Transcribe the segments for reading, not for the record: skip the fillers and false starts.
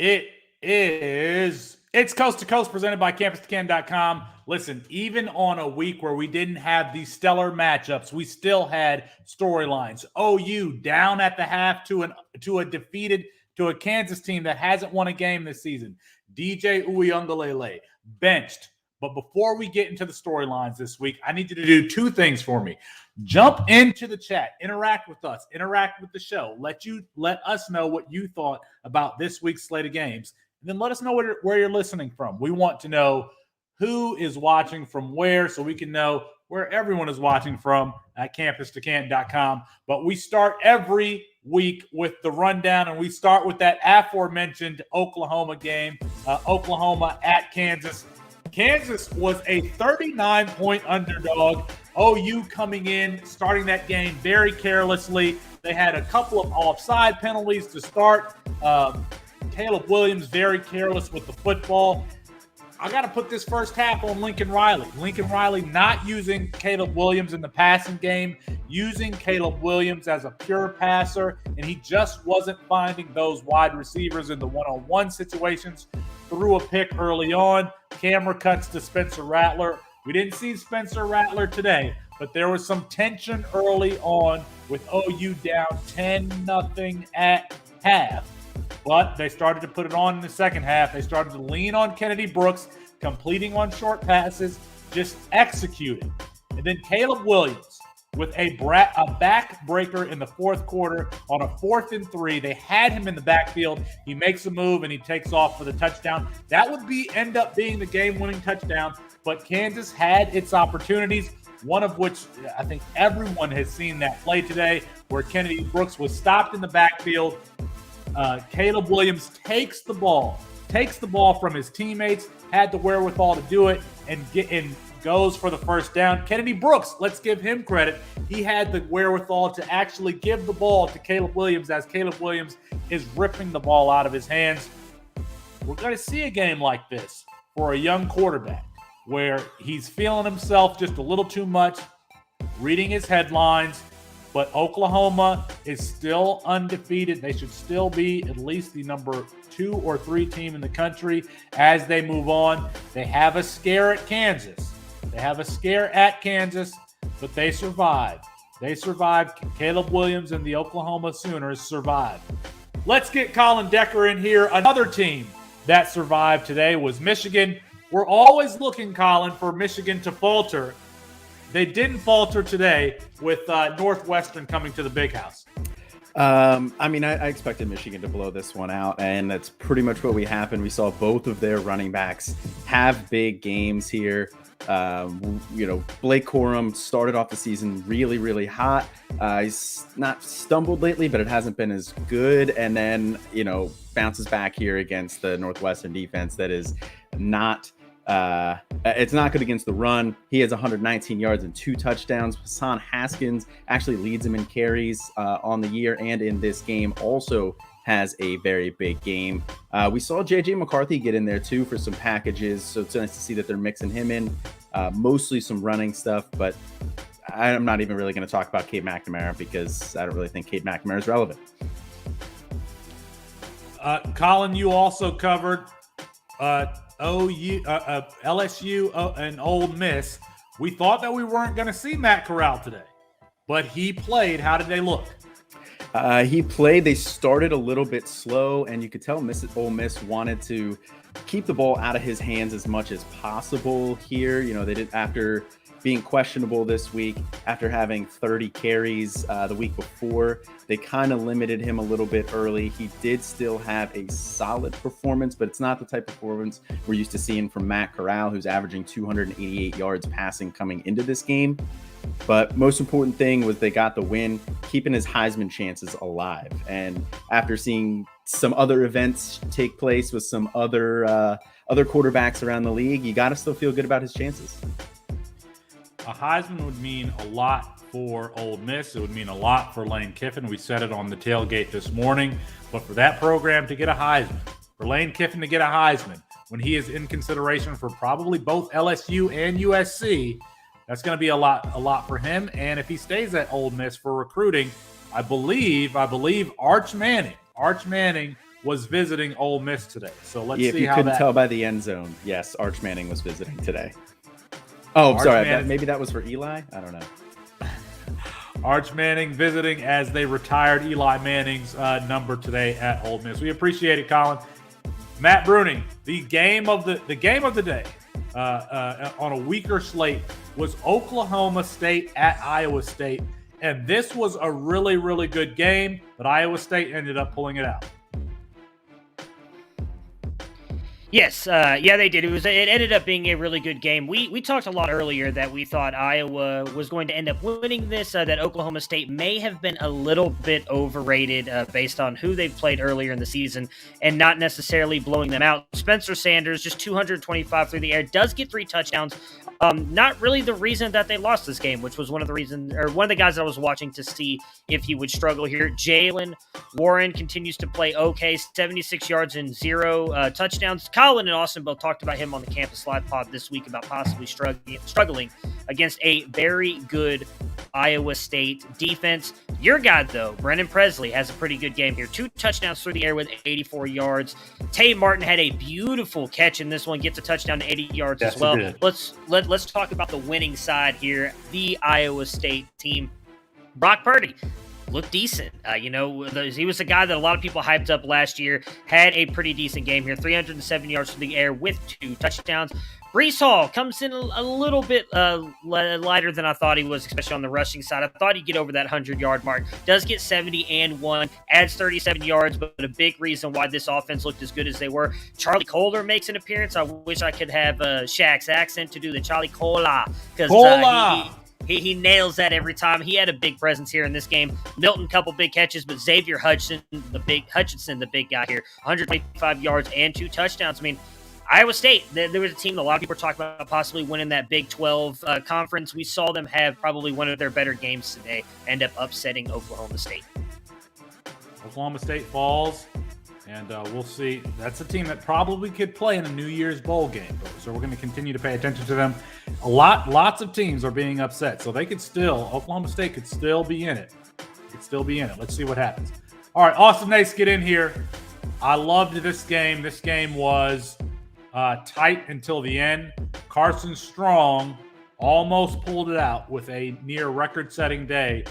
It is. It's Coast to Coast presented by Campus2Can.com. Listen, even on a week where we didn't have these stellar matchups, we still had storylines. OU down at the half to a Kansas team that hasn't won a game this season. DJ Uiagalelei benched. But before we get into the storylines this week, I need you to do two things for me. Jump into the chat, interact with us, interact with the show. Let us know what you thought about this week's slate of games. And then let us know where you're listening from. We want to know who is watching from where so we can know where everyone is watching from at Campus2Can.com. But we start every week with the rundown, and we start with that aforementioned Oklahoma game, Oklahoma at Kansas. Kansas was a 39-point underdog. OU coming in, starting that game very carelessly. They had a couple of offside penalties to start. Caleb Williams very careless with the football. I got to put this first half on Lincoln Riley. Lincoln Riley not using Caleb Williams in the passing game, using Caleb Williams as a pure passer, and he just wasn't finding those wide receivers in the one-on-one situations. Threw a pick early on. Camera cuts to Spencer Rattler. We didn't see Spencer Rattler today, but there was some tension early on with OU down 10-0 at half. But they started to put it on in the second half. They started to lean on Kennedy Brooks, completing on short passes, just executing. And then Caleb Williams with a backbreaker in the fourth quarter on a 4th and 3. They had him in the backfield. He makes a move, and he takes off for the touchdown. That would end up being the game-winning touchdown. But Kansas had its opportunities, one of which I think everyone has seen that play today, where Kennedy Brooks was stopped in the backfield. Caleb Williams takes the ball from his teammates, had the wherewithal to do it, and goes for the first down. Kennedy Brooks, let's give him credit. He had the wherewithal to actually give the ball to Caleb Williams as Caleb Williams is ripping the ball out of his hands. We're going to see a game like this for a young quarterback where he's feeling himself just a little too much, reading his headlines. But Oklahoma is still undefeated. They should still be at least the number 2 or 3 team in the country as they move on. They have a scare at Kansas. But they survived. Caleb Williams and the Oklahoma Sooners survived. Let's get Colin Decker in here. Another team that survived today was Michigan. We're always looking, Colin, for Michigan to falter. They didn't falter today with Northwestern coming to the Big House. I expected Michigan to blow this one out, and that's pretty much what happened. We saw both of their running backs have big games here. Blake Corum started off the season really, really hot. He's not stumbled lately, but it hasn't been as good. And then, bounces back here against the Northwestern defense that is not it's not good against the run. He has 119 yards and 2 touchdowns. Hassan Haskins actually leads him in carries on the year, and in this game also has a very big game. We saw J.J. McCarthy get in there too for some packages, so it's nice to see that they're mixing him in. Mostly some running stuff, but I'm not even really going to talk about Cade McNamara because I don't really think Cade McNamara is relevant. Colin, you also covered LSU and Ole Miss. We thought that we weren't going to see Matt Corral today, but he played. How did they look? He played. They started a little bit slow, and you could tell Ole Miss wanted to keep the ball out of his hands as much as possible here. They did, after being questionable this week, after having 30 carries the week before, they kind of limited him a little bit early. He did still have a solid performance, but it's not the type of performance we're used to seeing from Matt Corral, who's averaging 288 yards passing coming into this game. But most important thing was they got the win, keeping his Heisman chances alive. And after seeing some other events take place with some other quarterbacks around the league, you got to still feel good about his chances. A Heisman would mean a lot for Ole Miss. It would mean a lot for Lane Kiffin. We said it on the tailgate this morning. But for that program to get a Heisman, for Lane Kiffin to get a Heisman, when he is in consideration for probably both LSU and USC, that's going to be a lot for him. And if he stays at Ole Miss for recruiting, I believe Arch Manning was visiting Ole Miss today. So let's see how if you couldn't that... tell by the end zone. Yes, Arch Manning was visiting today. Oh, Arch sorry. Manning... maybe that was for Eli. I don't know. Arch Manning visiting as they retired Eli Manning's number today at Ole Miss. We appreciate it, Colin. Matt Bruning, the game of the day on a weaker slate was Oklahoma State at Iowa State. And this was a really, really good game, but Iowa State ended up pulling it out. Yes, yeah, they did. It ended up being a really good game. We talked a lot earlier that we thought Iowa was going to end up winning this, that Oklahoma State may have been a little bit overrated based on who they've played earlier in the season and not necessarily blowing them out. Spencer Sanders, just 225 through the air, does get 3 touchdowns. Not really the reason that they lost this game, which was one of the guys that I was watching to see if he would struggle here. Jalen Warren continues to play okay, 76 yards and 0 touchdowns. Colin and Austin both talked about him on the Campus Live pod this week about possibly struggling against a very good Iowa State defense. Your guy, though, Brennan Presley, has a pretty good game here. 2 touchdowns through the air with 84 yards. Tay Martin had a beautiful catch in this one, gets a touchdown to 80 yards as well. Let's talk about the winning side here, the Iowa State team. Brock Purdy looked decent. He was a guy that a lot of people hyped up last year, had a pretty decent game here, 307 yards through the air with 2 touchdowns. Breece Hall comes in a little bit lighter than I thought he was, especially on the rushing side. I thought he'd get over that 100-yard mark. Does get 70 and 1, adds 37 yards, but a big reason why this offense looked as good as they were. Charlie Kohler makes an appearance. I wish I could have Shaq's accent to do the Charlie Kohler, because he nails that every time. He had a big presence here in this game. Milton, couple big catches, but Xavier Hutchinson, the big guy here, 125 yards and 2 touchdowns. I mean, Iowa State, there was a team that a lot of people were talking about possibly winning that Big 12 conference. We saw them have probably one of their better games today, end up upsetting Oklahoma State. Oklahoma State falls, and we'll see. That's a team that probably could play in a New Year's Bowl game, so we're going to continue to pay attention to them. Lots of teams are being upset, so Oklahoma State could still be in it. Let's see what happens. All right, Austin Nace, get in here. I loved this game. This game was tight until the end. Carson Strong almost pulled it out with a near record-setting day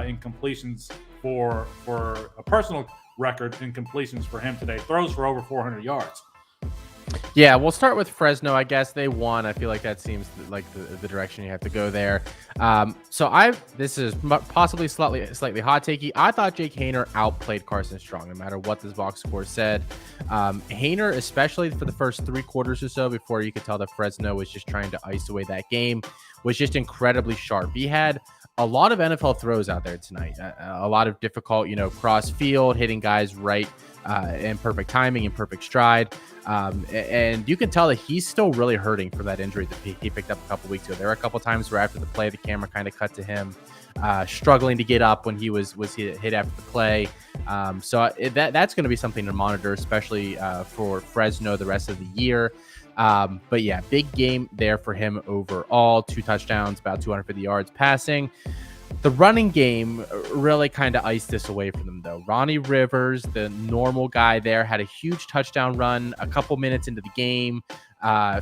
in completions for a personal record in completions for him today. Throws for over 400 yards. Yeah, we'll start with Fresno. I guess they won. I feel like that seems like the direction you have to go there. This is possibly slightly hot takey. I thought Jake Haener outplayed Carson Strong, no matter what this box score said. Haener, especially for the first 3 quarters or so, before you could tell that Fresno was just trying to ice away that game, was just incredibly sharp. He had a lot of NFL throws out there tonight. A lot of difficult, cross field, hitting guys right in perfect timing and perfect stride. And you can tell that he's still really hurting from that injury that he picked up a couple weeks ago. There were a couple times where after the play, the camera kind of cut to him struggling to get up when he was hit after the play. That's going to be something to monitor, especially for Fresno the rest of the year. But yeah, big game there for him overall. 2 touchdowns, about 250 yards passing. The running game really kind of iced this away from them, though. Ronnie Rivers, the normal guy there, had a huge touchdown run a couple minutes into the game,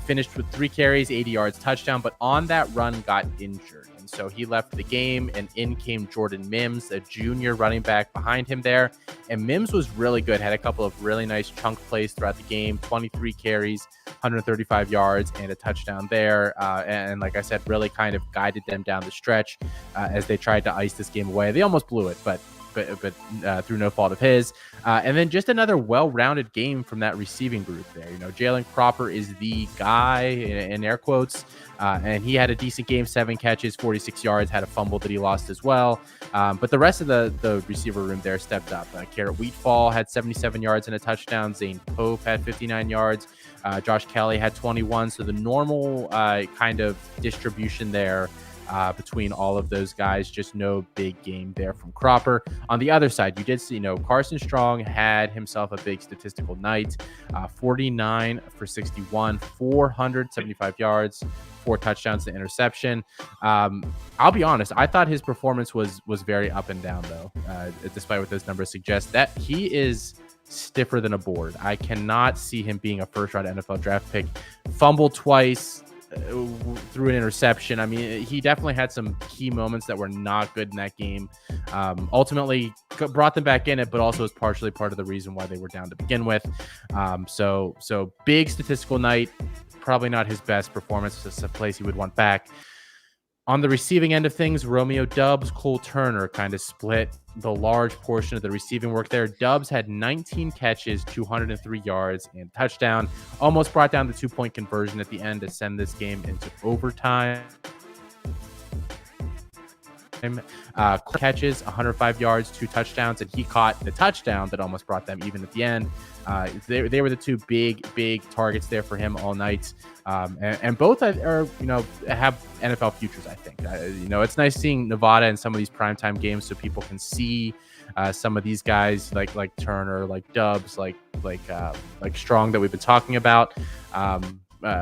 finished with 3 carries, 80 yards, touchdown, but on that run got injured. And so he left the game, and in came Jordan Mims, a junior running back behind him there. And Mims was really good, had a couple of really nice chunk plays throughout the game, 23 carries, 135 yards, and a touchdown there. And like I said, really kind of guided them down the stretch as they tried to ice this game away. They almost blew it, but through no fault of his. And then just another well-rounded game from that receiving group there. Jalen Cropper is the guy in air quotes, and he had a decent game, 7 catches, 46 yards, had a fumble that he lost as well. But the rest of the receiver room there stepped up. Garrett Wheatfall had 77 yards and a touchdown. Zane Pope had 59 yards. Josh Kelly had 21. So the normal kind of distribution there between all of those guys. Just no big game there from Cropper. On the other side, you did see, Carson Strong had himself a big statistical night. 49 for 61, 475 yards, 4 touchdowns to interception. I'll be honest, I thought his performance was very up and down, though, despite what those numbers suggest. That he is stiffer than a board. I cannot see him being a first-round NFL draft pick. Fumbled twice, threw an interception. I mean, he definitely had some key moments that were not good in that game. Ultimately brought them back in it, but also is partially part of the reason why they were down to begin with. So big statistical night, probably not his best performance. It's a place he would want back. On the receiving end of things, Romeo Doubs, Cole Turner kind of split the large portion of the receiving work there. Doubs had 19 catches, 203 yards, and touchdown. Almost brought down the 2-point conversion at the end to send this game into overtime. Catches, 105 yards, 2 touchdowns, and he caught the touchdown that almost brought them even at the end. They were the two big targets there for him all night, and both are have NFL futures. I think it's nice seeing Nevada in some of these primetime games so people can see some of these guys like Turner, like Doubs, like Strong that we've been talking about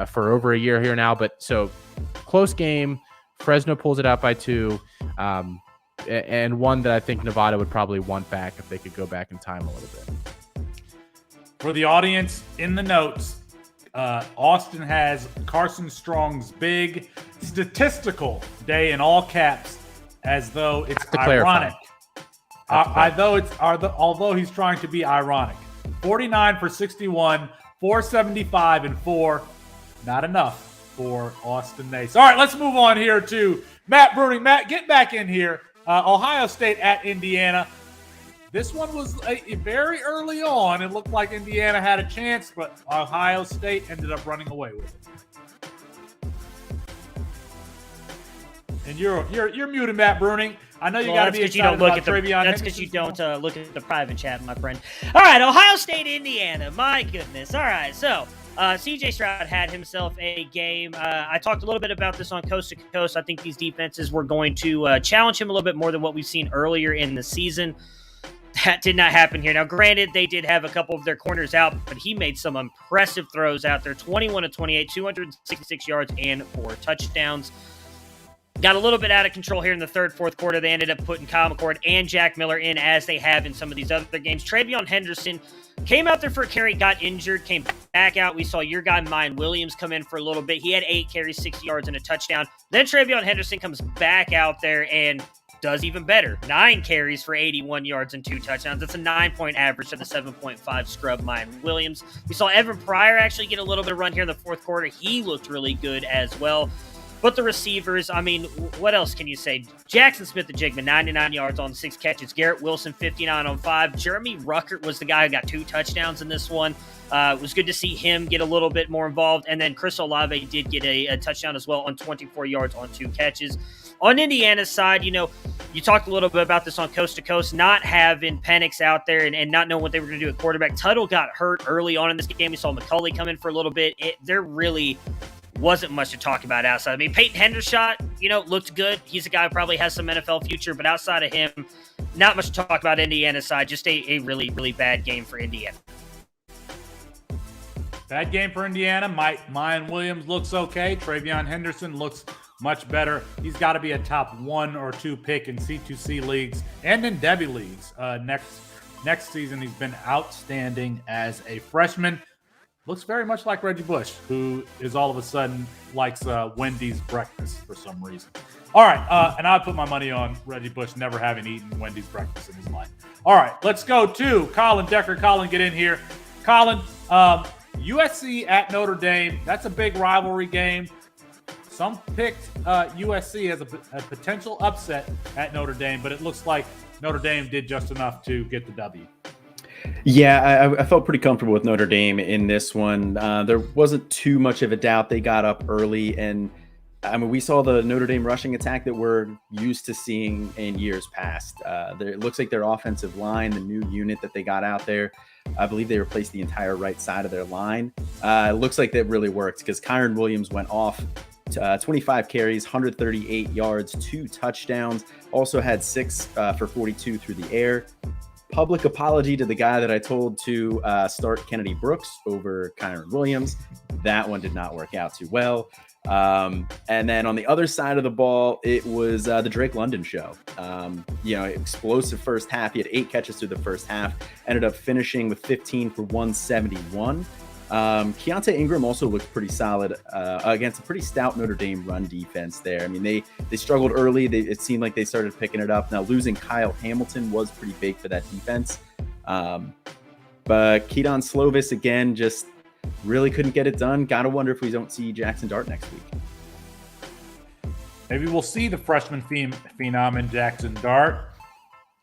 for over a year here now. But so close game. Fresno pulls it out by 2, and one that I think Nevada would probably want back if they could go back in time a little bit. For the audience in the notes, Austin has Carson Strong's big statistical day in all caps, as though it's ironic. Although he's trying to be ironic. 49 for 61, 475 and 4. Not enough for Austin Nace. All right, let's move on here to Matt Bruning. Matt, get back in here. Ohio State at Indiana. This one was very early on. It looked like Indiana had a chance, but Ohio State ended up running away with it. And you're muted, Matt Bruning. I know you got to be excited about TreVeyon. That's because you don't look at the private chat, my friend. All right, Ohio State, Indiana. My goodness. All right, so CJ Stroud had himself a game. I talked a little bit about this on Coast to Coast. I think these defenses were going to challenge him a little bit more than what we've seen earlier in the season. That did not happen here. Now, granted, they did have a couple of their corners out, but he made some impressive throws out there. 21 of 28, 266 yards, and 4 touchdowns. Got a little bit out of control here in the third, fourth quarter. They ended up putting Kyle McCord and Jack Miller in, as they have in some of these other games. TreVeyon Henderson came out there for a carry, got injured, came back out. We saw your guy, Mayan Williams, come in for a little bit. He had 8 carries, 60 yards, and a touchdown. Then TreVeyon Henderson comes back out there and does even better. 9 carries for 81 yards and 2 touchdowns. That's a 9-point average to the 7.5 scrub Mayan Williams. We saw Evan Pryor actually get a little bit of run here in the fourth quarter. He looked really good as well. But the receivers, I mean, what else can you say? Jackson Smith-Njigba, 99 yards on 6 catches. Garrett Wilson, 59 on 5. Jeremy Ruckert was the guy who got 2 touchdowns in this one. It was good to see him get a little bit more involved. And then Chris Olave did get a touchdown as well on 24 yards on 2 catches. On Indiana's side, you talked a little bit about this on Coast to Coast, not having Penix out there and not knowing what they were going to do at quarterback. Tuttle got hurt early on in this game. We saw McCulley come in for a little bit. There really wasn't much to talk about outside. I mean, Peyton Hendershot, looked good. He's a guy who probably has some NFL future, but outside of him, not much to talk about Indiana's side. Just a really, really bad game for Indiana. Bad game for Indiana. Mayan Williams looks okay. TreVeyon Henderson looks much better. He's got to be a top 1 or 2 pick in C2C leagues and in Debbie leagues. Next season, he's been outstanding as a freshman. Looks very much like Reggie Bush, who is all of a sudden likes Wendy's breakfast for some reason. All right, and I put my money on Reggie Bush never having eaten Wendy's breakfast in his life. All right, let's go to Colin Decker. Colin, get in here. Colin, USC at Notre Dame. That's a big rivalry game. Some picked USC as a potential upset at Notre Dame, but it looks like Notre Dame did just enough to get the W. Yeah, I felt pretty comfortable with Notre Dame in this one. There wasn't too much of a doubt. They got up early, and I mean, we saw the Notre Dame rushing attack that we're used to seeing in years past. It looks like their offensive line, the new unit that they got out there, I believe they replaced the entire right side of their line. It looks like that really worked because Kyron Williams went off 25 carries, 138 yards, 2 touchdowns, also had 6 for 42 through the air. public apology to the guy that I told to start Kennedy Brooks over Kyron Williams. That one did not work out too well. And then on the other side of the ball, it was the Drake London show. Explosive first half. He had 8 catches through the first half, ended up finishing with 15 for 171. Keontae Ingram also looked pretty solid against a pretty stout Notre Dame run defense there. I mean, they struggled early. It seemed like they started picking it up. Now, losing Kyle Hamilton was pretty big for that defense. But Keaton Slovis, again, just really couldn't get it done. Got to wonder if we don't see Jackson Dart next week. Maybe we'll see the freshman phenom in Jackson Dart.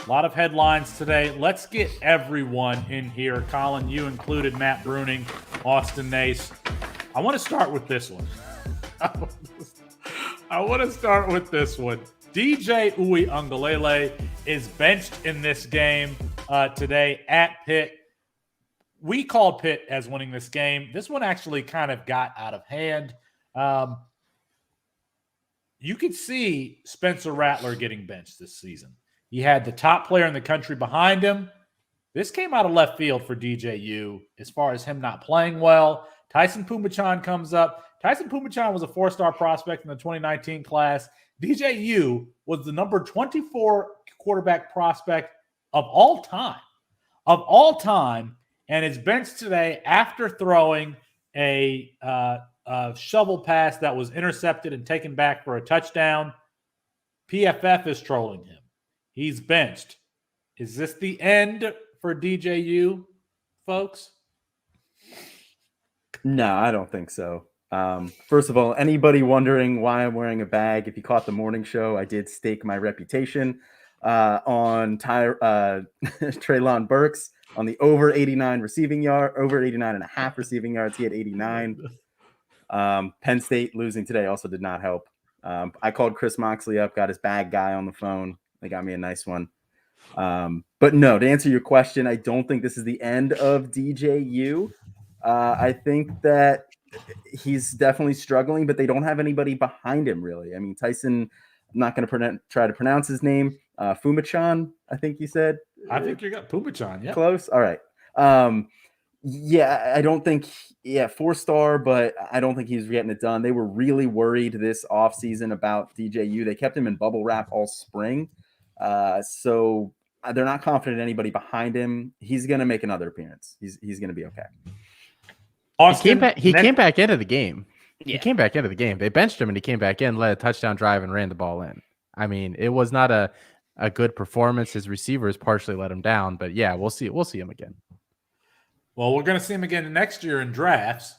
A lot of headlines today. Let's get everyone in here. Colin, you included, Matt Bruning, Austin Nace. I want to start with this one. DJ Uiagalelei is benched in this game today at Pitt. We called Pitt as winning this game. This one actually kind of got out of hand. You could see Spencer Rattler getting benched this season. He had the top player in the country behind him. This came out of left field for DJU as far as him not playing well. Tyson Pumachan comes up. Tyson Pumachan was a 4-star prospect in the 2019 class. DJU was the number 24 quarterback prospect of all time. And is benched today after throwing a shovel pass that was intercepted and taken back for a touchdown. PFF is trolling him. He's benched. Is this the end for DJU, folks? No, I don't think so. First of all, anybody wondering why I'm wearing a bag, if you caught the morning show, I did stake my reputation on Treylon Burks on the over 89 receiving yard, over 89 and a half receiving yards. He had 89. Penn State losing today also did not help. I called Chris Moxley up, got his bag guy on the phone. They got me a nice one. But no, to answer your question, I don't think this is the end of DJU. I think that he's definitely struggling, but they don't have anybody behind him, really. I mean, Tyson, I'm not going to try to pronounce his name. Fumachan, I think you said. I think you got Pumachan, yeah. Close? All right. I don't think, 4-star, but I don't think he's getting it done. They were really worried this offseason about DJU. They kept him in bubble wrap all spring. So they're not confident in anybody behind him. He's going to make another appearance. He's going to be okay. Austin, he came back into the game. Yeah. He came back into the game. They benched him and he came back in, led a touchdown drive, and ran the ball in. I mean, it was not a good performance. His receivers partially let him down, but yeah, we'll see him again. Well, we're going to see him again next year in drafts.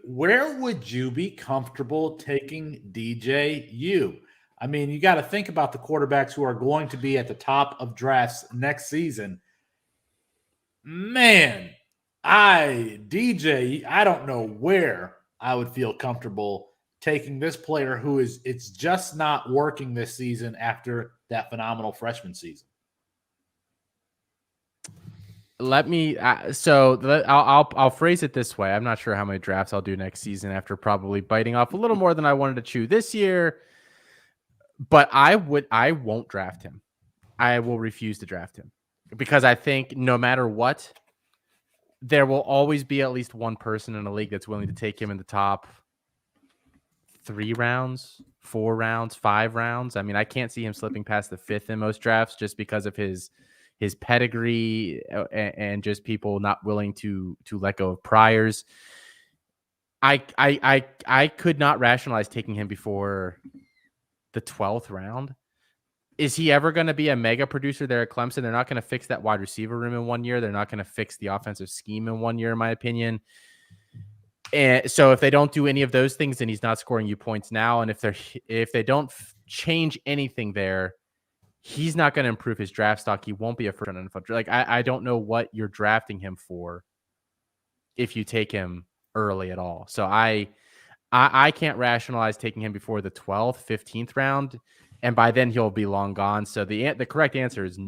Where would you be comfortable taking DJU? I mean, you got to think about the quarterbacks who are going to be at the top of drafts next season. Man, I don't know where I would feel comfortable taking this player who it's just not working this season after that phenomenal freshman season. I'll phrase it this way. I'm not sure how many drafts I'll do next season after probably biting off a little more than I wanted to chew this year. But I won't draft him. I will refuse to draft him because I think no matter what, there will always be at least one person in a league that's willing to take him in the top 3 rounds, 4 rounds, 5 rounds. I mean, I can't see him slipping past the 5th in most drafts just because of his pedigree and just people not willing to let go of priors. I could not rationalize taking him before the 12th round. Is he ever going to be a mega producer there at Clemson? They're not going to fix that wide receiver room in 1 year. They're not going to fix the offensive scheme in 1 year, in my opinion. And so if they don't do any of those things, then he's not scoring you points now. And if they don't change anything there, he's not going to improve his draft stock. He won't be a first-round NFL. Like I don't know what you're drafting him for if you take him early at all. So I can't rationalize taking him before the 12th, 15th round, and by then he'll be long gone. So the correct answer is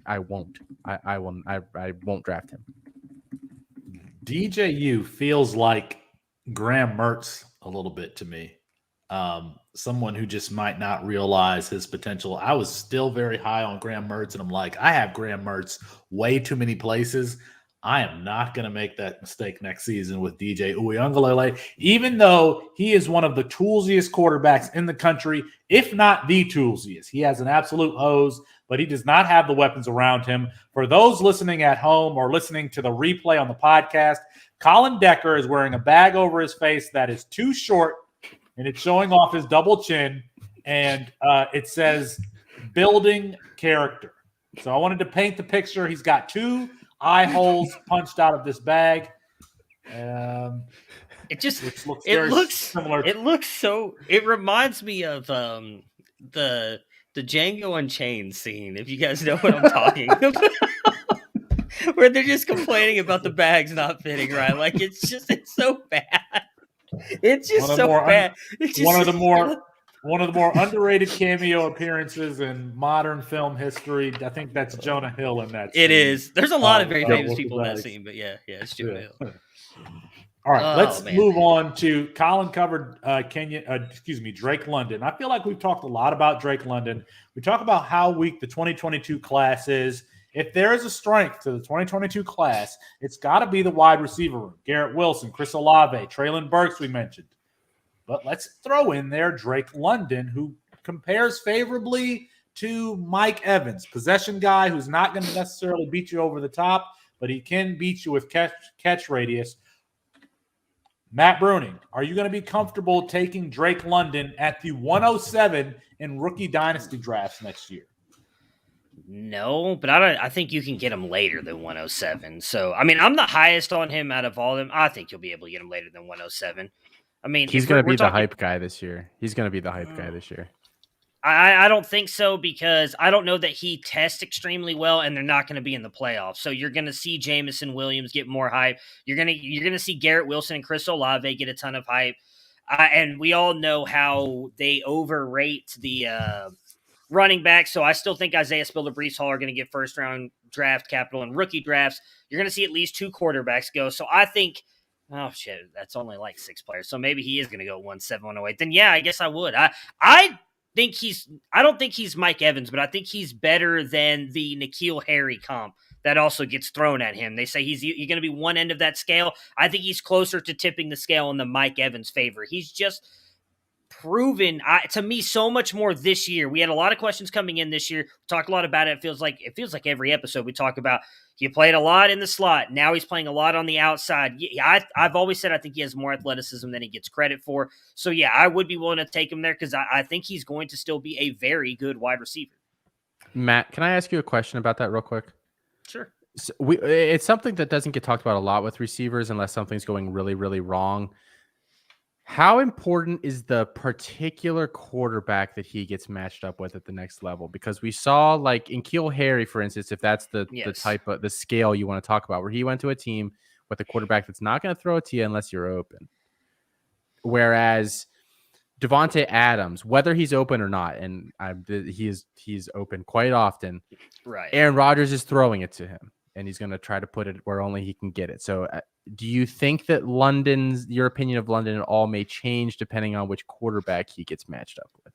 I won't. I won't draft him. DJU feels like Graham Mertz a little bit to me. someone who just might not realize his potential. I was still very high on Graham Mertz, and I'm like, I have Graham Mertz way too many places. I am not going to make that mistake next season with DJ Uiagalelei, even though he is one of the toolsiest quarterbacks in the country, if not the toolsiest. He has an absolute hose, but he does not have the weapons around him. For those listening at home or listening to the replay on the podcast, Colin Decker is wearing a bag over his face that is too short, and it's showing off his double chin, and it says building character. So I wanted to paint the picture. He's got 2 eye holes punched out of this bag. It just similar. It reminds me of the Django Unchained scene, if you guys know what I'm talking about. Where they're just complaining about the bags not fitting right. Like it's so bad. It's just so bad. One of the more underrated cameo appearances in modern film history. I think that's Jonah Hill in that scene. It is. There's a lot of very famous people in that scene, but yeah, it's Jonah Hill. All right, let's move on to Colin covered Drake London. I feel like we've talked a lot about Drake London. We talk about how weak the 2022 class is. If there is a strength to the 2022 class, it's got to be the wide receiver room. Garrett Wilson, Chris Olave, Traylon Burks we mentioned. But let's throw in there Drake London, who compares favorably to Mike Evans, possession guy who's not going to necessarily beat you over the top, but he can beat you with catch radius. Matt Bruning, are you going to be comfortable taking Drake London at the 107 in rookie dynasty drafts next year? No, but I think you can get him later than 107. So, I mean, I'm the highest on him out of all of them. I think you'll be able to get him later than 107. I mean, he's going to be the hype guy this year. He's going to be the hype guy this year. I don't think so, because I don't know that he tests extremely well, and they're not going to be in the playoffs. So you're going to see Jamison Williams get more hype. You're going to see Garrett Wilson and Chris Olave get a ton of hype. And we all know how they overrate the running back. So I still think Isaiah Spiller, Breece Hall are going to get first-round draft capital in rookie drafts. You're going to see at least 2 quarterbacks go. So I think, oh, shit, that's only like 6 players. So maybe he is going to go 107, 108. Then, yeah, I guess I would. I don't think he's Mike Evans, but I think he's better than the N'Keal Harry comp that also gets thrown at him. They say he's going to be one end of that scale. I think he's closer to tipping the scale in the Mike Evans favor. He's just proven to me so much more this year. We had a lot of questions coming in this year. We talked a lot about it. It feels like every episode we talk about he played a lot in the slot. Now he's playing a lot on the outside. I've always said I think he has more athleticism than he gets credit for. So yeah, I would be willing to take him there, because I think he's going to still be a very good wide receiver. Matt, can I ask you a question about that real quick? Sure. So it's something that doesn't get talked about a lot with receivers unless something's going really, really wrong. How important is the particular quarterback that he gets matched up with at the next level? Because we saw, like in N'Keal Harry, for instance, if that's the type of the scale you want to talk about, where he went to a team with a quarterback that's not going to throw it to you unless you're open. Whereas Devontae Adams, whether he's open or not, and he's open quite often. Right. Aaron Rodgers is throwing it to him, and he's going to try to put it where only he can get it. So do you think that your opinion of London at all may change depending on which quarterback he gets matched up with?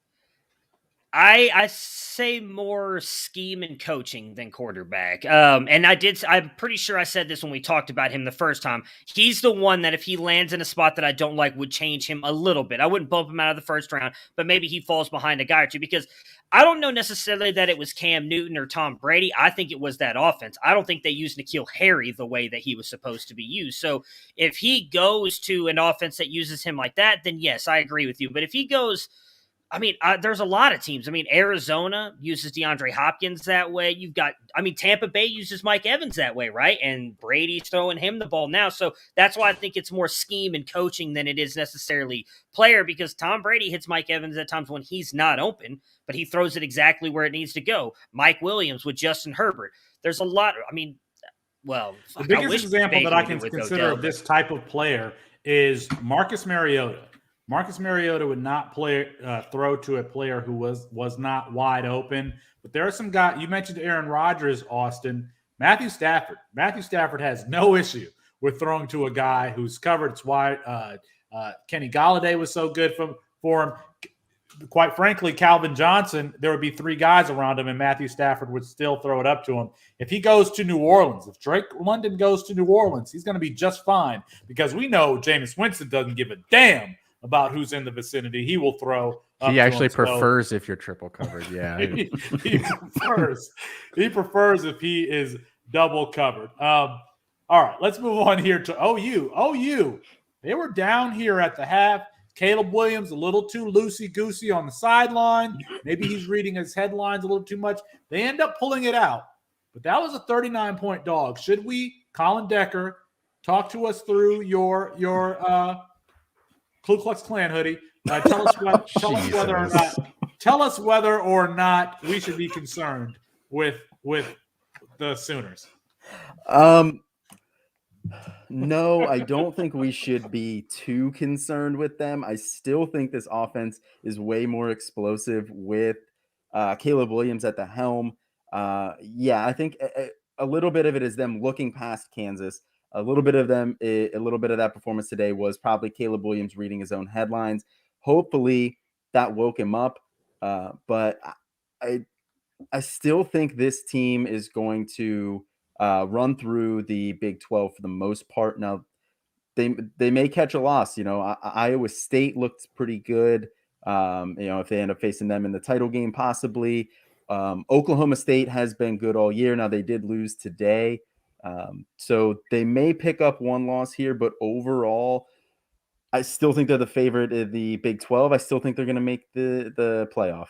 I say more scheme and coaching than quarterback. And I'm pretty sure I said this when we talked about him the first time. He's the one that if he lands in a spot that I don't like would change him a little bit. I wouldn't bump him out of the first round, but maybe he falls behind a guy or two, because I don't know necessarily that it was Cam Newton or Tom Brady. I think it was that offense. I don't think they used N'Keal Harry the way that he was supposed to be used. So if he goes to an offense that uses him like that, then yes, I agree with you. But if he goes, there's a lot of teams. Arizona uses DeAndre Hopkins that way. Tampa Bay uses Mike Evans that way, right? And Brady's throwing him the ball now. So that's why I think it's more scheme and coaching than it is necessarily player, because Tom Brady hits Mike Evans at times when he's not open, but he throws it exactly where it needs to go. Mike Williams with Justin Herbert. There's a lot. The biggest example that I can consider of this type of player is Marcus Mariota. Marcus Mariota would not throw to a player who was not wide open. But there are some guys. You mentioned Aaron Rodgers, Austin. Matthew Stafford. Matthew Stafford has no issue with throwing to a guy who's covered. It's why Kenny Galladay was so good for him. Quite frankly, Calvin Johnson, there would be 3 guys around him, and Matthew Stafford would still throw it up to him. If he goes to New Orleans, if Drake London goes to New Orleans, he's going to be just fine because we know Jameis Winston doesn't give a damn about who's in the vicinity. He will throw up He to actually him. prefers if you're triple covered. Yeah. he prefers if he is double covered. All right, let's move on here to OU. They were down here at the half. Caleb Williams a little too loosey-goosey on the sideline. Maybe he's reading his headlines a little too much. They end up pulling it out. But that was a 39-point dog. Should we, Colin Decker, talk to us through your Ku Klux Klan hoodie? Tell us whether or not we should be concerned with the Sooners. No, I don't think we should be too concerned with them. I still think this offense is way more explosive with Caleb Williams at the helm. I think a little bit of it is them looking past Kansas. A little bit of that performance today was probably Caleb Williams reading his own headlines. Hopefully that woke him up. But I still think this team is going to run through the Big 12 for the most part. Now, they may catch a loss. Iowa State looked pretty good. If they end up facing them in the title game, possibly. Oklahoma State has been good all year. Now, they did lose today. So they may pick up one loss here, but overall, I still think they're the favorite in the Big 12. I still think they're going to make the playoff.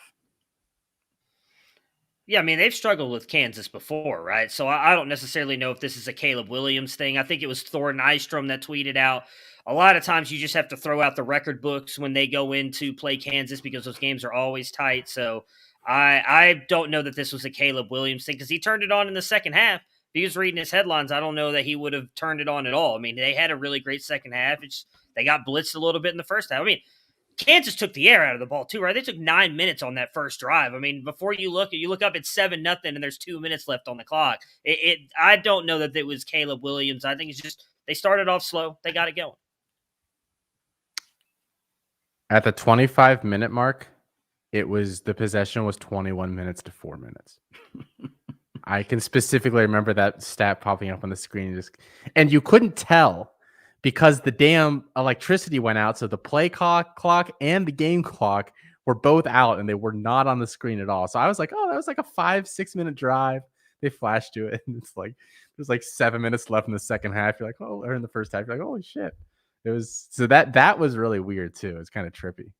Yeah, I mean, they've struggled with Kansas before, right? So I don't necessarily know if this is a Caleb Williams thing. I think it was Thor Nystrom that tweeted out, a lot of times you just have to throw out the record books when they go in to play Kansas because those games are always tight. So I don't know that this was a Caleb Williams thing because he turned it on in the second half. If he was reading his headlines, I don't know that he would have turned it on at all. I mean, they had a really great second half. They got blitzed a little bit in the first half. I mean, Kansas took the air out of the ball too, right? They took 9 minutes on that first drive. I mean, before you look up, it's 7-0, and there's 2 minutes left on the clock. I don't know that it was Caleb Williams. I think it's just they started off slow. They got it going. At the 25-minute mark, the possession was 21 minutes to 4 minutes. I can specifically remember that stat popping up on the screen, and you couldn't tell because the damn electricity went out. So the play clock and the game clock were both out, and they were not on the screen at all. So I was like, oh, that was like a 5-6 minute drive. They flashed to it, and it's like there's like 7 minutes left in the second half. You're like, oh, or in the first half, you're like, holy shit. It was so that was really weird too. It's kind of trippy.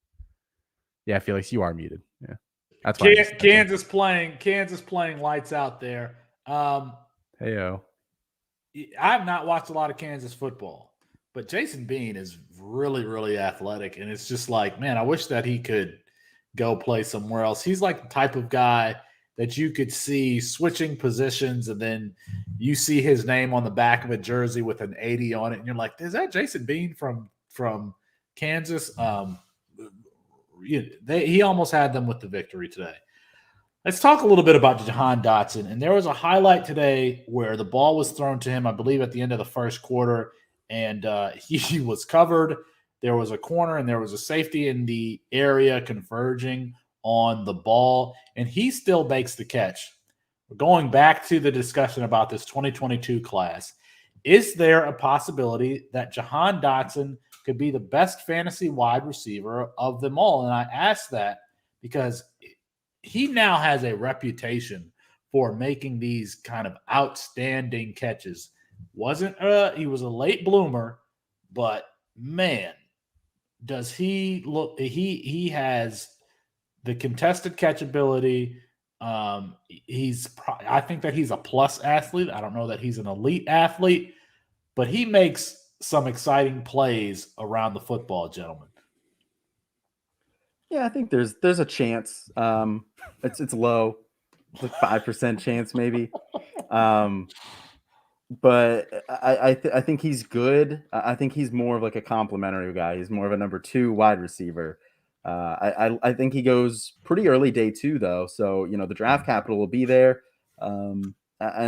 Yeah, Felix, you are muted. Yeah, that's why. Kansas playing lights out there. Heyo. I have not watched a lot of Kansas football, but Jason Bean is really, really athletic, and it's just like, man, I wish that he could go play somewhere else. He's like the type of guy that you could see switching positions, and then you see his name on the back of a jersey with an 80 on it, and you're like, is that Jason Bean from Kansas? He almost had them with the victory today. Let's talk a little bit about Jahan Dotson. And there was a highlight today where the ball was thrown to him, I believe, at the end of the first quarter, and he was covered. There was a corner, and there was a safety in the area converging on the ball, and he still makes the catch. We're going back to the discussion about this 2022 class. Is there a possibility that Jahan Dotson could be the best fantasy wide receiver of them all? And I ask that because he now has a reputation for making these kind of outstanding catches. He was a late bloomer, but man, does he look, he has the contested catch ability. I think that he's a plus athlete. I don't know that he's an elite athlete, but he makes some exciting plays around the football, gentlemen. Yeah, I think there's a chance. It's low, it's like 5% chance maybe. But I think he's good. I think he's more of like a complimentary guy. He's more of a number 2 wide receiver. I think he goes pretty early day 2 though. So, the draft capital will be there. And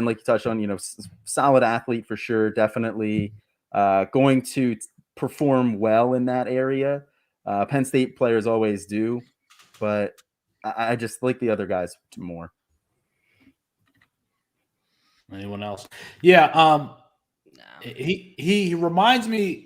like you touched on, solid athlete for sure. Definitely going to perform well in that area. Penn State players always do, but I just like the other guys more. Anyone else? Yeah, No. he reminds me.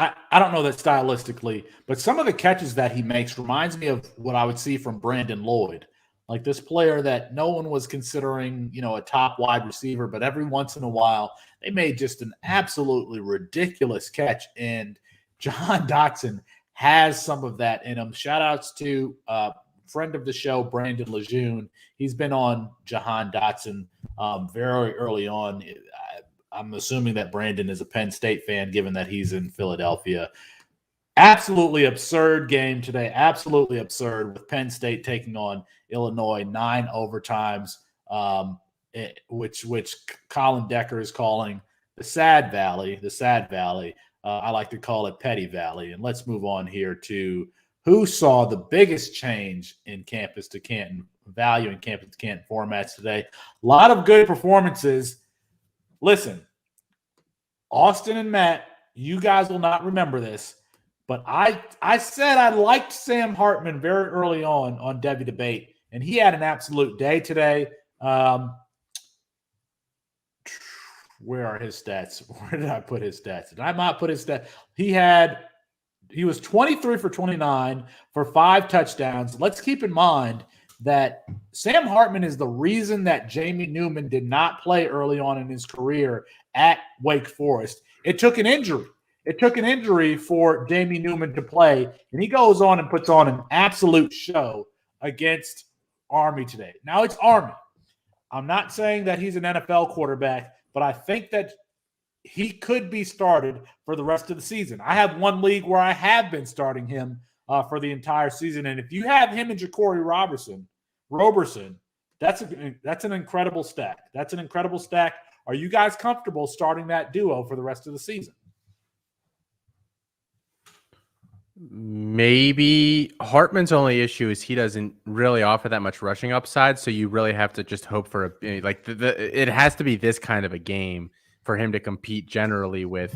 I don't know that stylistically, but some of the catches that he makes reminds me of what I would see from Brandon Lloyd, like this player that no one was considering, a top wide receiver, but every once in a while they made just an absolutely ridiculous catch. And Jahan Dotson has some of that in him. Shout outs to friend of the show, Brandon Lejeune. He's been on Jahan Dotson very early on. I'm assuming that Brandon is a Penn State fan, given that he's in Philadelphia. Absolutely absurd game today. Absolutely absurd with Penn State taking on Illinois, 9 overtimes, which Colin Decker is calling the Sad Valley. The Sad Valley. I like to call it Petty Valley. And let's move on here to who saw the biggest change in Campus to Canton value in Campus to Canton formats today. A lot of good performances. Listen, Austin and Matt, you guys will not remember this, but I said I liked Sam Hartman very early on Debbie Debate, and he had an absolute day today. Where are his stats? Where did I put his stats? Did I not put his stats? He was 23 for 29 for 5 touchdowns. Let's keep in mind that Sam Hartman is the reason that Jamie Newman did not play early on in his career at Wake Forest. It took an injury. It took an injury for Jamie Newman to play, and he goes on and puts on an absolute show against Army today. Now, it's Army. I'm not saying that he's an NFL quarterback, but I think that he could be started for the rest of the season. I have one league where I have been starting him for the entire season. And if you have him and Jacory Roberson, that's an incredible stack. That's an incredible stack. Are you guys comfortable starting that duo for the rest of the season? Maybe. Hartman's only issue is he doesn't really offer that much rushing upside, so you really have to just hope for it has to be this kind of a game for him to compete generally with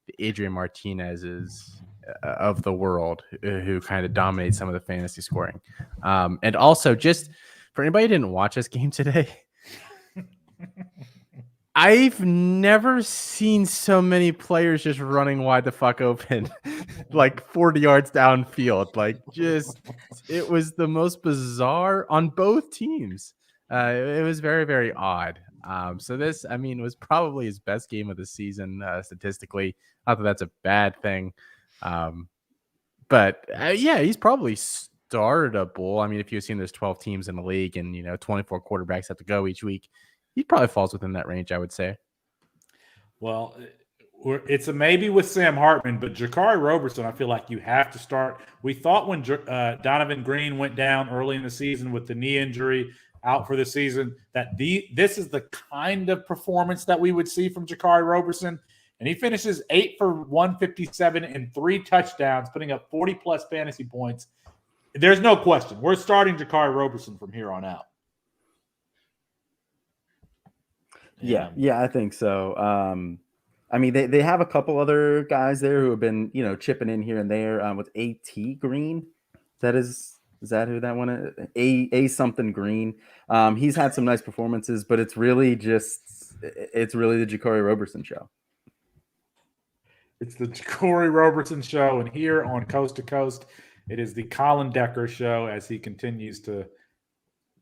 the Adrian Martinez's of the world, who kind of dominate some of the fantasy scoring. And also, just for anybody who didn't watch this game today, I've never seen so many players just running wide the fuck open, like 40 yards downfield. It was the most bizarre on both teams. It was very, very odd. So this, was probably his best game of the season statistically. Not that that's a bad thing. But he's probably startable. If you've seen there's 12 teams in the league and, 24 quarterbacks have to go each week, he probably falls within that range, I would say. Well, it's a maybe with Sam Hartman, but Jacory Roberson, I feel like you have to start. We thought when Donovan Green went down early in the season with the knee injury, out for the season, that this is the kind of performance that we would see from Jacory Roberson. And he finishes 8 for 157 and 3 touchdowns, putting up 40-plus fantasy points. There's no question. We're starting Jacory Roberson from here on out. Yeah, I think so. They have a couple other guys there who have been, chipping in here and there with A.T. Green. Is that who that one is? A something Green. He's had some nice performances, but it's really the Jacory Roberson show. It's the Jacory Roberson show, and here on Coast to Coast, it is the Colin Decker show as he continues to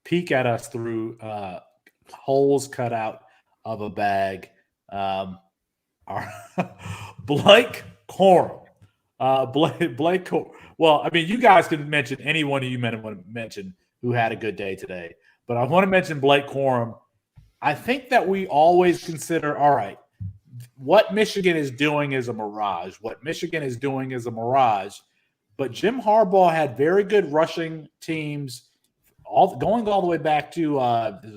peek at us through holes cut out of a bag. Blake Corum. Blake Corum. Well, you guys can mention any one of you men want to mention who had a good day today. But I want to mention Blake Corum. I think that we always consider, all right, what Michigan is doing is a mirage. What Michigan is doing is a mirage. But Jim Harbaugh had very good rushing teams going all the way back to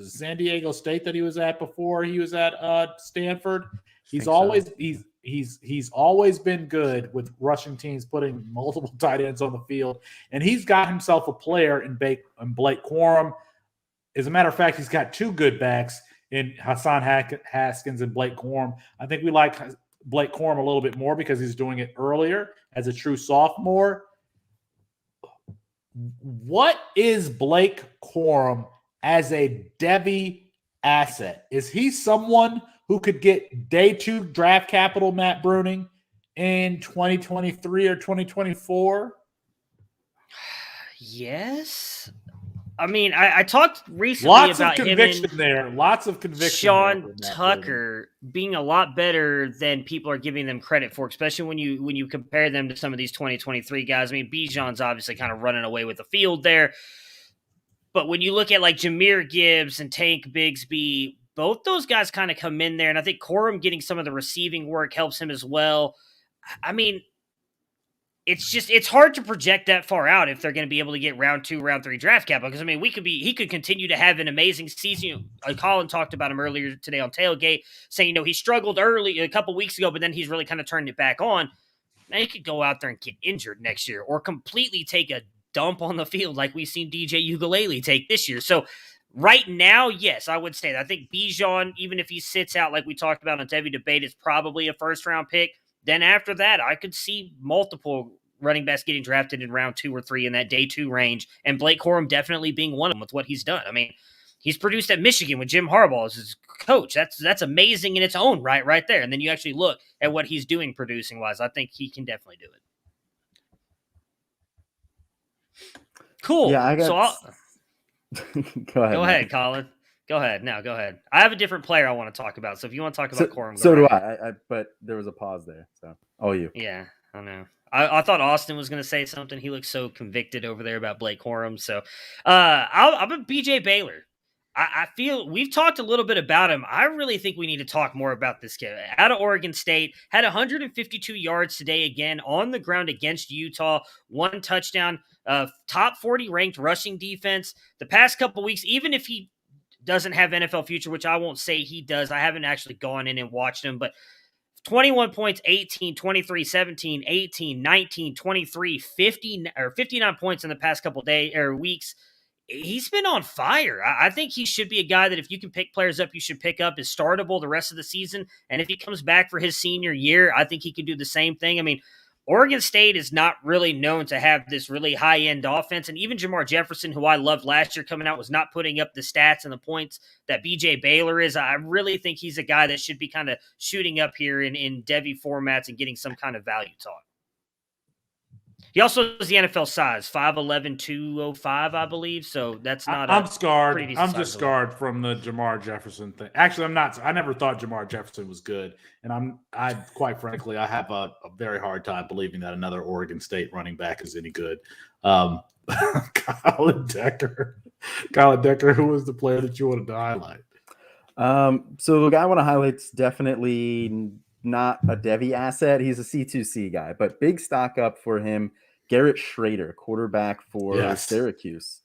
San Diego State that he was at before he was at Stanford. He's always been good with rushing teams, putting multiple tight ends on the field, and he's got himself a player in Blake Corum. As a matter of fact, he's got 2 good backs in Hassan Haskins and Blake Corum. I think we like Blake Corum a little bit more because he's doing it earlier as a true sophomore. What is Blake Corum as a Devy asset? Is he someone who could get day 2 draft capital, Matt Bruning, in 2023 or 2024? Yes. I mean, I talked recently Lots about of him conviction and there. Lots of conviction. Sean Tucker being a lot better than people are giving them credit for, especially when you compare them to some of these 2023 guys. I mean, Bijan's obviously kind of running away with the field there. But when you look at like Jahmyr Gibbs and Tank Bigsby, both those guys kind of come in there. And I think Corum getting some of the receiving work helps him as well. I mean, it's hard to project that far out if they're going to be able to get round 2, round 3 draft capital. Because I mean, he could continue to have an amazing season. Colin talked about him earlier today on Tailgate, saying he struggled early a couple weeks ago, but then he's really kind of turned it back on. Now he could go out there and get injured next year, or completely take a dump on the field like we've seen DJ Uiagalelei take this year. So right now, yes, I would say that. I think Bijan, even if he sits out like we talked about on Devy Debate, is probably a first-round pick. Then after that, I could see multiple running backs getting drafted in round 2 or 3 in that day 2 range, and Blake Corum definitely being one of them with what he's done. I mean, he's produced at Michigan with Jim Harbaugh as his coach. That's amazing in its own right there. And then you actually look at what he's doing producing-wise. I think he can definitely do it. Cool. Yeah, I got. So Go ahead. Go ahead, Colin. Go ahead. Now, go ahead. I have a different player I want to talk about. So if you want to talk about Corum, so do ahead. I. But there was a pause there. So, oh, you. Yeah, I know. I thought Austin was going to say something. He looks so convicted over there about Blake Corum. So I'm a BJ Baylor. I feel we've talked a little bit about him. I really think we need to talk more about this kid. Out of Oregon State, had 152 yards today again on the ground against Utah. 1 touchdown, top 40 ranked rushing defense. The past couple weeks, even if he doesn't have NFL future, which I won't say he does. I haven't actually gone in and watched him, but 21 points, 18, 23, 17, 18, 19, 23, 50 or 59 points in the past couple days or weeks. He's been on fire. I think he should be a guy that if you can pick players up, you should pick up, is startable the rest of the season. And if he comes back for his senior year, I think he can do the same thing. I mean, Oregon State is not really known to have this really high-end offense, and even Jamar Jefferson, who I loved last year coming out, was not putting up the stats and the points that BJ Baylor is. I really think he's a guy that should be kind of shooting up here in Devy formats and getting some kind of value talk. He also has the NFL size, 5'11", 205, I believe, so that's not I'm scarred. I'm size just scarred from the Jamar Jefferson thing. Actually, I'm not. I never thought Jamar Jefferson was good, and I quite frankly, I have a very hard time believing that another Oregon State running back is any good. Colin Decker, who was the player that you wanted to highlight? So the guy I want to highlight is definitely not a Devy asset. He's a C2C guy, but big stock up for him. Garrett Schrader, quarterback for Syracuse,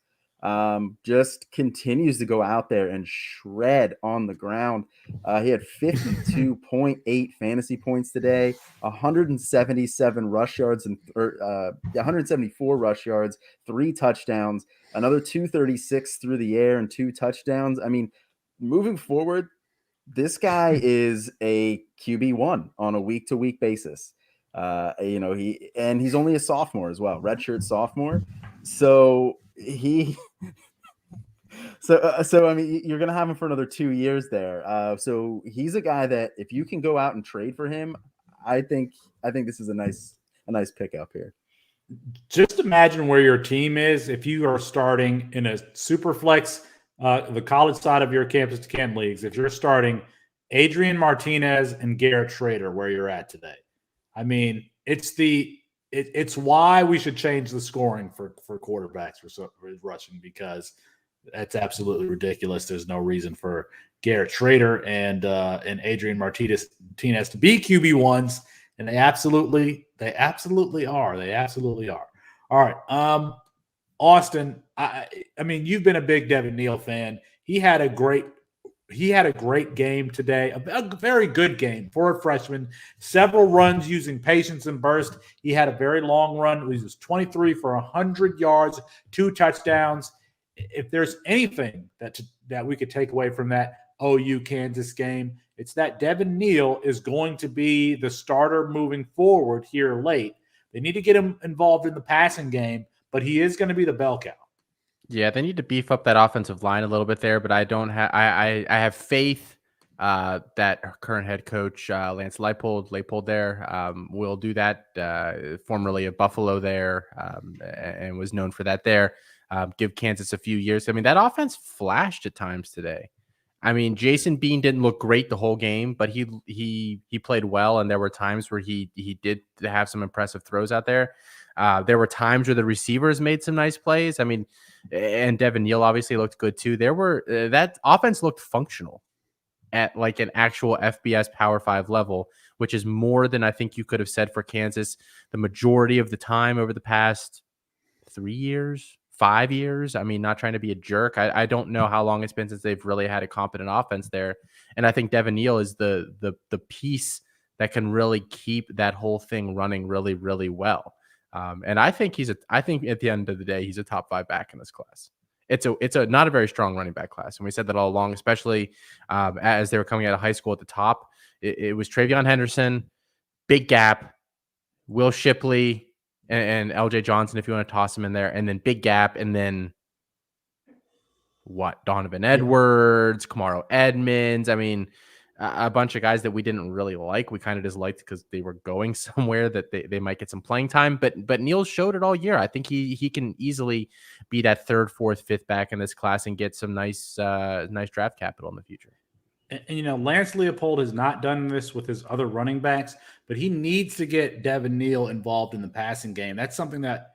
just continues to go out there and shred on the ground. He had 52.8 fantasy points today, 177 rush yards and 174 rush yards, 3 touchdowns, another 236 through the air and 2 touchdowns. I mean, moving forward, this guy is a QB1 on a week-to-week basis. He's only a sophomore as well, redshirt sophomore. So I mean, you're gonna have him for another 2 years there. So he's a guy that if you can go out and trade for him, I think this is a nice pickup here. Just imagine where your team is if you are starting in a super flex, the college side of your campus to Ken leagues. If you're starting Adrian Martinez and Garrett Schrader, where you're at today. I mean, it's why we should change the scoring for quarterbacks for rushing, because that's absolutely ridiculous. There's no reason for Garrett Schrader and Adrian Martinez to be QB1s, and they absolutely are. They absolutely are. All right, Austin. I mean, you've been a big Devin Neal fan. He had a great game today, a very good game for a freshman. Several runs using patience and burst. He had a very long run. He was 23 for 100 yards, 2 touchdowns. If there's anything that we could take away from that OU Kansas game, it's that Devin Neal is going to be the starter moving forward here late. They need to get him involved in the passing game, but he is going to be the bell cow. Yeah, they need to beef up that offensive line a little bit there, but I don't have I have faith that our current head coach Lance Leipold there will do that. Formerly of Buffalo there, and was known for that there. Give Kansas a few years. I mean, that offense flashed at times today. I mean, Jason Bean didn't look great the whole game, but he played well, and there were times where he did have some impressive throws out there. There were times where the receivers made some nice plays. I mean, and Devin Neal obviously looked good too. There were that offense looked functional at like an actual FBS Power 5 level, which is more than I think you could have said for Kansas the majority of the time over the past 3 years, 5 years. I mean, not trying to be a jerk. I don't know how long it's been since they've really had a competent offense there. And I think Devin Neal is the piece that can really keep that whole thing running really, really well. And I think I think at the end of the day, he's a top 5 back in this class. It's a not a very strong running back class. And we said that all along, especially as they were coming out of high school at the top. It was Travion Henderson, big gap, Will Shipley, and LJ Johnson, if you want to toss him in there, and then big gap, and then what? Donovan Edwards, Kamaro Edmonds. I mean, a bunch of guys that we didn't really like. We kind of just liked because they were going somewhere that they might get some playing time. But Neal showed it all year. I think he can easily be that 3rd, 4th, 5th back in this class and get some nice draft capital in the future. And, you know, Lance Leopold has not done this with his other running backs, but he needs to get Devin Neal involved in the passing game. That's something that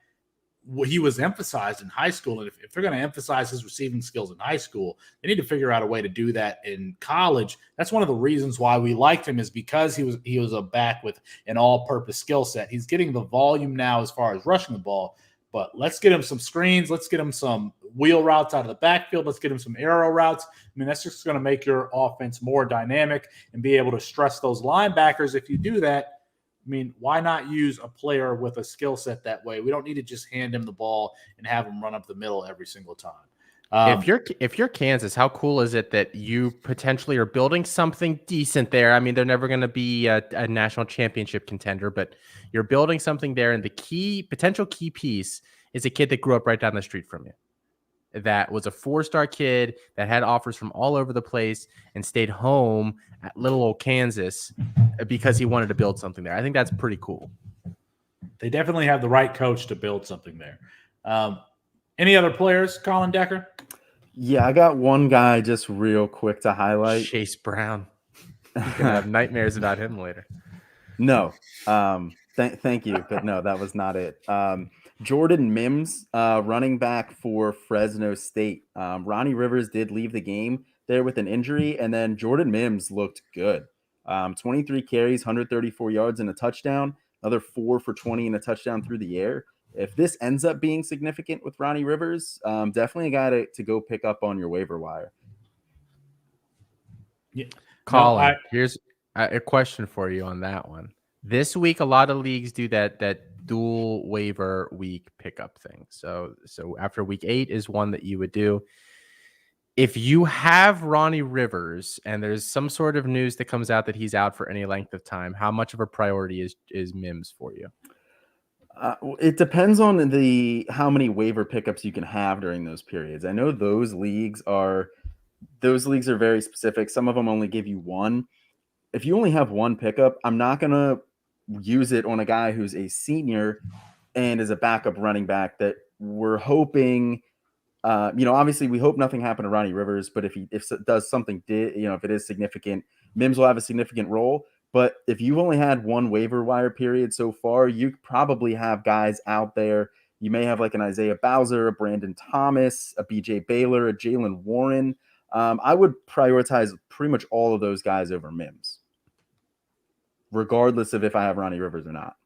he was emphasized in high school. And if they're going to emphasize his receiving skills in high school, they need to figure out a way to do that in college. That's one of the reasons why we liked him, is because he was a back with an all-purpose skill set. He's getting the volume now as far as rushing the ball, but let's get him some screens. Let's get him some wheel routes out of the backfield. Let's get him some arrow routes. I mean, that's just going to make your offense more dynamic and be able to stress those linebackers. If you do that, I mean, why not use a player with a skill set that way? We don't need to just hand him the ball and have him run up the middle every single time. If you're Kansas, how cool is it that you potentially are building something decent there? I mean, they're never going to be a national championship contender, but you're building something there, and the potential key piece is a kid that grew up right down the street from you, that was a 4-star kid that had offers from all over the place and stayed home at little old Kansas because he wanted to build something there. I think that's pretty cool. They definitely have the right coach to build something there. Any other players, Colin Decker? Yeah, I got one guy just real quick to highlight. Chase Brown. You're going to have nightmares about him later. No. Thank you. But no, that was not it. Jordan Mims, running back for Fresno State. Ronnie Rivers did leave the game there with an injury, and then Jordan Mims looked good. 23 carries, 134 yards, and a touchdown. Another 4 for 20 and a touchdown through the air. If this ends up being significant with Ronnie Rivers, definitely a guy to go pick up on your waiver wire. Yeah. Colin, here's a question for you on that one. This week, a lot of leagues do that dual waiver week pickup thing. So after week 8 is one that you would do. If you have Ronnie Rivers and there's some sort of news that comes out that he's out for any length of time, how much of a priority is Mims for you? It depends on how many waiver pickups you can have during those periods. I know those leagues are very specific. Some of them only give you one. If you only have one pickup, I'm not going to use it on a guy who's a senior and is a backup running back that we're hoping, obviously we hope nothing happened to Ronnie Rivers, but if it does something, if it is significant, Mims will have a significant role. But if you've only had one waiver wire period so far, you probably have guys out there. You may have like an Isaiah Bowser, a Brandon Thomas, a BJ Baylor, a Jalen Warren. I would prioritize pretty much all of those guys over Mims, regardless of if I have Ronnie Rivers or not.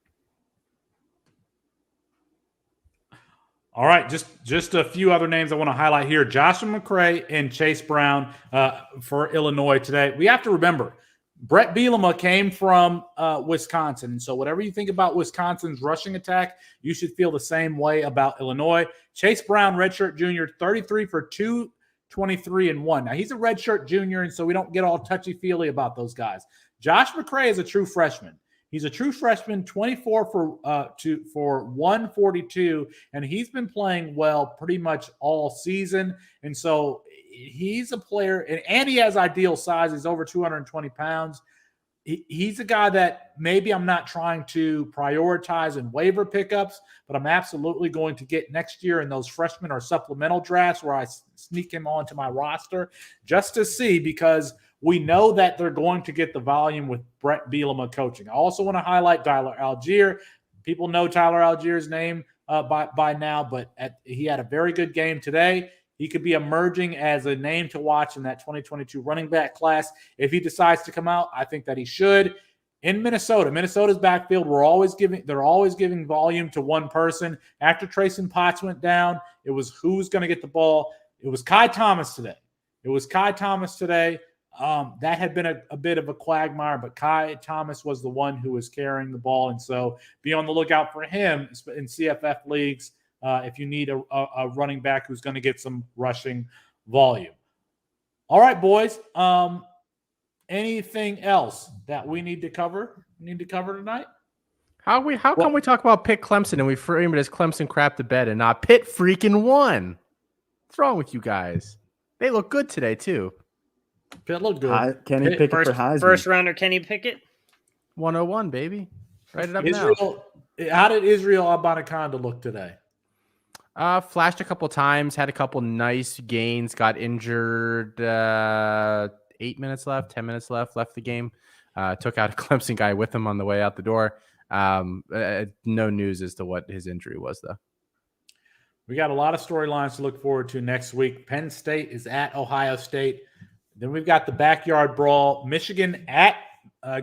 All right, just a few other names I want to highlight here. Joshua McCray and Chase Brown for Illinois today. We have to remember, Brett Bielema came from Wisconsin. So whatever you think about Wisconsin's rushing attack, you should feel the same way about Illinois. Chase Brown, redshirt junior, 33 for 223 and 1. Now, he's a redshirt junior, and so we don't get all touchy-feely about those guys. Josh McCray is a true freshman. He's a true freshman, 24 for 142, and he's been playing well pretty much all season. And so he's a player, and he has ideal size. He's over 220 pounds. He's a guy that maybe I'm not trying to prioritize in waiver pickups, but I'm absolutely going to get next year in those freshman or supplemental drafts where I sneak him onto my roster just to see, because we know that they're going to get the volume with Brett Bielema coaching. I also want to highlight Tyler Algier. People know Tyler Algier's name by now, but he had a very good game today. He could be emerging as a name to watch in that 2022 running back class. If he decides to come out, I think that he should. In Minnesota's backfield, they're always giving volume to one person. After Trayson Potts went down, it was who's going to get the ball. It was Kai Thomas today. That had been a bit of a quagmire, but Kai Thomas was the one who was carrying the ball. And so be on the lookout for him in CFF leagues if you need a running back who's going to get some rushing volume. All right, boys. Anything else that we need to cover tonight? How come we talk about Pitt Clemson and we frame it as Clemson crap the bed and not Pitt freaking won? What's wrong with you guys? They look good today too. Pitt looked good. Kenny Pickett for Heisman. First rounder Kenny Pickett. 101, baby. Write it up Israel, now. How did Israel Abanikanda look today? Flashed a couple times, had a couple nice gains, got injured 8 minutes left, 10 minutes left the game. Took out a Clemson guy with him on the way out the door. No news as to what his injury was, though. We got a lot of storylines to look forward to next week. Penn State is at Ohio State. Then we've got the backyard brawl. Michigan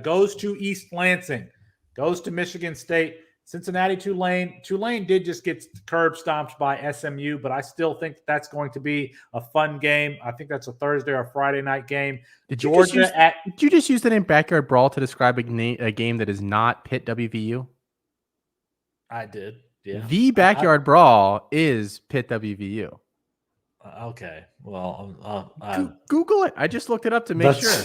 goes to East Lansing, goes to Michigan State. Cincinnati, Tulane. Tulane did just get curb stomped by SMU, but I still think that's going to be a fun game. I think that's a Thursday or Friday night game. Did you just use the name backyard brawl to describe a game that is not Pitt WVU? I did. Yeah. The backyard brawl is Pitt WVU. Okay. Well, Google it. I just looked it up to make sure.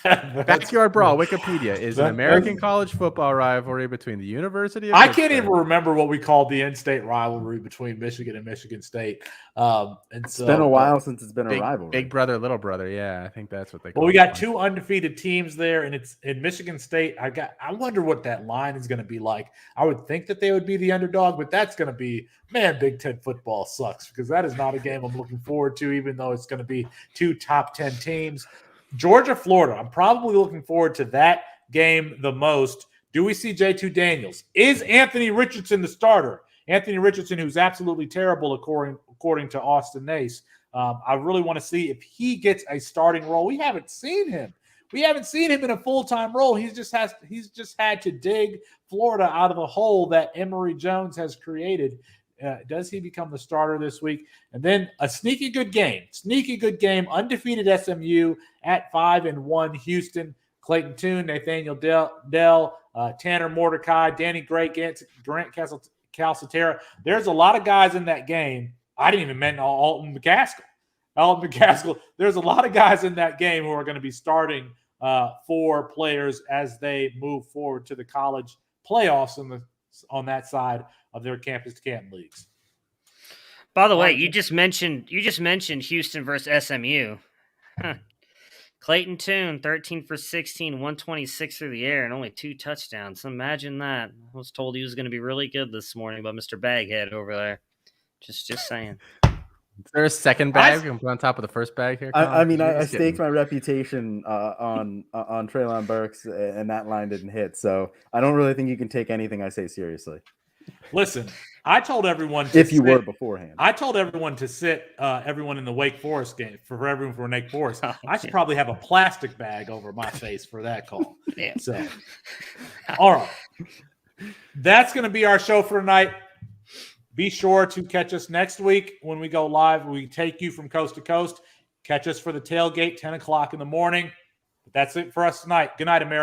Backyard brawl, Wikipedia, is an American college football rivalry between the University of I can't even remember what we called the in-state rivalry between Michigan and Michigan State. It's been a while since it's been a rivalry. Big brother, little brother. Yeah, I think that's what they call it. Well, we got two undefeated teams there, and it's in Michigan State. I wonder what that line is going to be like. I would think that they would be the underdog, but that's going to be, man, Big Ten football sucks, because that is not a game I'm looking forward to, even though it's going to be two top 10 teams. Georgia, Florida. I'm probably looking forward to that game the most. Do we see J2 Daniels? Is Anthony Richardson the starter? Anthony Richardson, who's absolutely terrible according to Austin Nace. I really want to see if he gets a starting role. We haven't seen him. In a full-time role. He's just had to dig Florida out of the hole that Emory Jones has created. Does he become the starter this week? And then a sneaky good game, undefeated SMU at 5-1 Houston. Clayton Tune, Nathaniel Dell, Tanner Mordecai, Danny Gray, Grant Calcaterra. There's a lot of guys in that game. I didn't even mention Alton McCaskill. There's a lot of guys in that game who are going to be starting for players as they move forward to the college playoffs on that side of their campus-to-camp leagues. By the way, you just mentioned Houston versus SMU. Huh. Clayton Tune, 13 for 16, 126 through the air, and only 2 touchdowns. Imagine that. I was told he was going to be really good this morning by Mr. Baghead over there. Just saying. Is there a second bag you can put on top of the first bag here? I staked my reputation on Treylon Burks, and that line didn't hit. So I don't really think you can take anything I say seriously. Listen, I told everyone were beforehand. I told everyone to sit everyone in the Wake Forest game for everyone for Wake Forest. I should probably have a plastic bag over my face for that call. Yeah. So, all right, that's going to be our show for tonight. Be sure to catch us next week when we go live. We take you from coast to coast. Catch us for the tailgate, 10 o'clock in the morning. But that's it for us tonight. Good night, America.